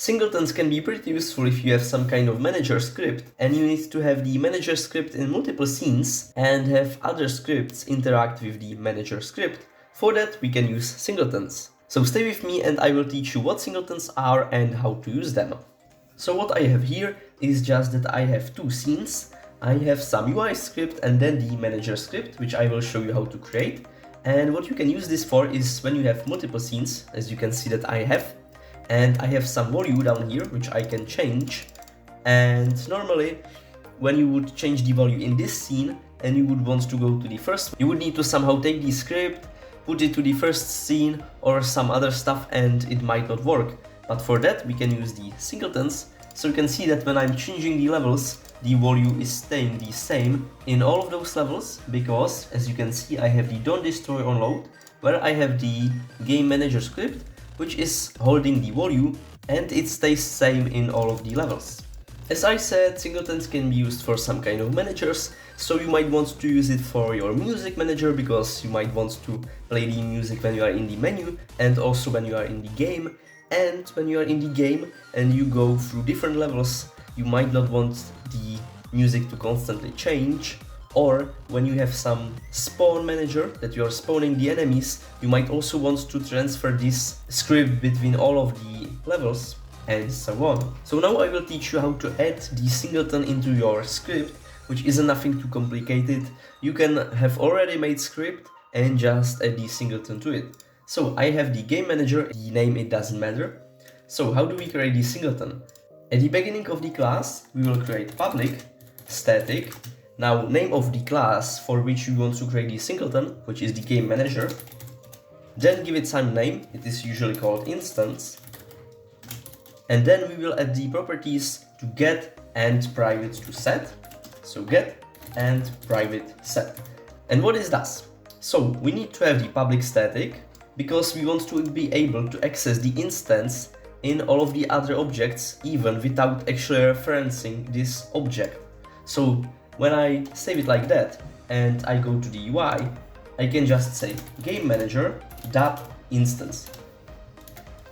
Singletons can be pretty useful if you have some kind of manager script and you need to have the manager script in multiple scenes and have other scripts interact with the manager script. For that, we can use singletons. So stay with me and I will teach you what singletons are and how to use them. So what I have here is just that I have two scenes. I have some UI script and then the manager script, which I will show you how to create. And what you can use this for is when you have multiple scenes, as you can see that I have. And I have some value down here, which I can change. And normally, when you would change the value in this scene and you would want to go to the first, you would need to somehow take the script, put it to the first scene or some other stuff, and it might not work. But for that, we can use the singletons. So you can see that when I'm changing the levels, the value is staying the same in all of those levels, because as you can see, I have the don't destroy on load, where I have the game manager script, which is holding the value, and it stays same in all of the levels. As I said, singletons can be used for some kind of managers, so you might want to use it for your music manager, because you might want to play the music when you are in the menu and also when you are in the game. And when you are in the game and you go through different levels, you might not want the music to constantly change. Or when you have some spawn manager that you are spawning the enemies, you might also want to transfer this script between all of the levels and so on. So now I will teach you how to add the singleton into your script, which isn't nothing too complicated. You can have already made script and just add the singleton to it. So I have the game manager, the name it doesn't matter. So how do we create the singleton? At the beginning of the class, we will create public static. Now, name of the class for which you want to create the singleton, which is the game manager. Then give it some name, it is usually called instance. And then we will add the properties to get and private to set. So get and private set. And what is that? So we need to have the public static because we want to be able to access the instance in all of the other objects even without actually referencing this object. So when I save it like that and I go to the UI, I can just say game manager dot instance.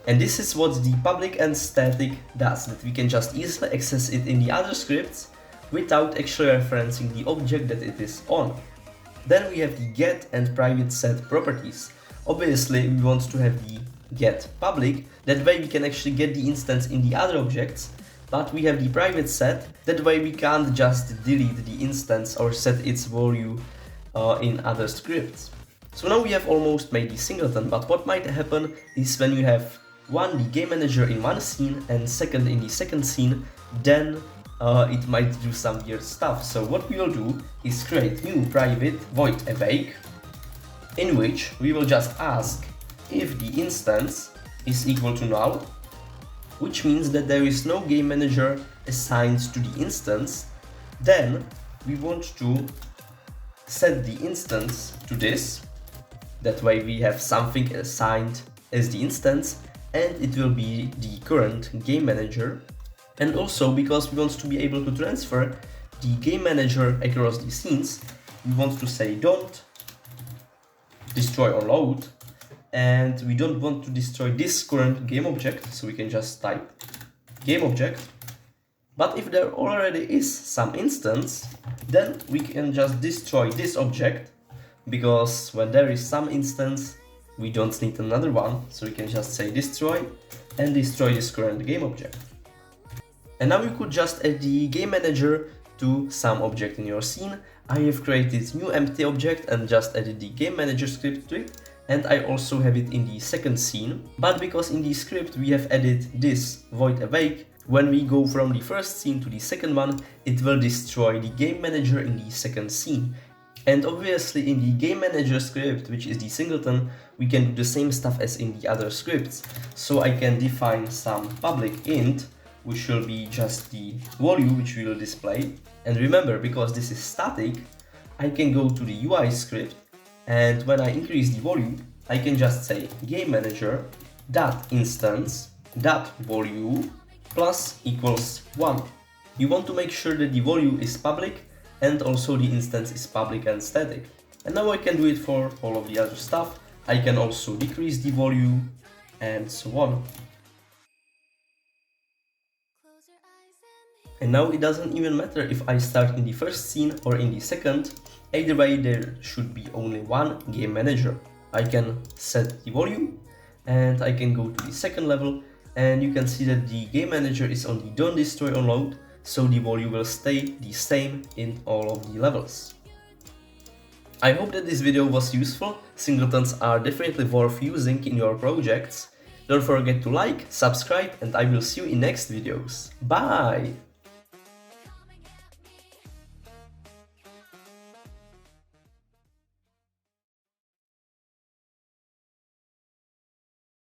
And this is what the public and static does, that we can just easily access it in the other scripts without actually referencing the object that it is on. Then we have the get and private set properties. Obviously, we want to have the get public, that way we can actually get the instance in the other objects. But we have the private set, that way we can't just delete the instance or set its value in other scripts. So now we have almost made the singleton, but what might happen is when you have the game manager in one scene and second in the second scene, then it might do some weird stuff. So what we will do is create new private void awake, in which we will just ask if the instance is equal to null, which means that there is no game manager assigned to the instance. Then we want to set the instance to this, that way we have something assigned as the instance and it will be the current game manager. And also, because we want to be able to transfer the game manager across the scenes, we want to say don't destroy or load, and we don't want to destroy this current game object, so we can just type game object. But if there already is some instance, then we can just destroy this object, because when there is some instance, we don't need another one, so we can just say destroy and destroy this current game object. And now you could just add the game manager to some object in your scene. I have created new empty object and just added the game manager script to it, and I also have it in the second scene. But because in the script we have added this void awake, when we go from the first scene to the second one, it will destroy the game manager in the second scene. And obviously in the game manager script, which is the singleton, we can do the same stuff as in the other scripts. So I can define some public int, which will be just the value which we will display. And remember, because this is static, I can go to the UI script, and when I increase the value, I can just say game manager dot instance dot value plus equals 1. You want to make sure that the value is public and also the instance is public and static. And now I can do it for all of the other stuff. I can also decrease the value and so on. And now it doesn't even matter if I start in the first scene or in the second, either way there should be only one game manager. I can set the volume and I can go to the second level, and you can see that the game manager is on the don't destroy unload, so the volume will stay the same in all of the levels. I hope that this video was useful. Singletons are definitely worth using in your projects. Don't forget to like, subscribe, and I will see you in next videos. Bye!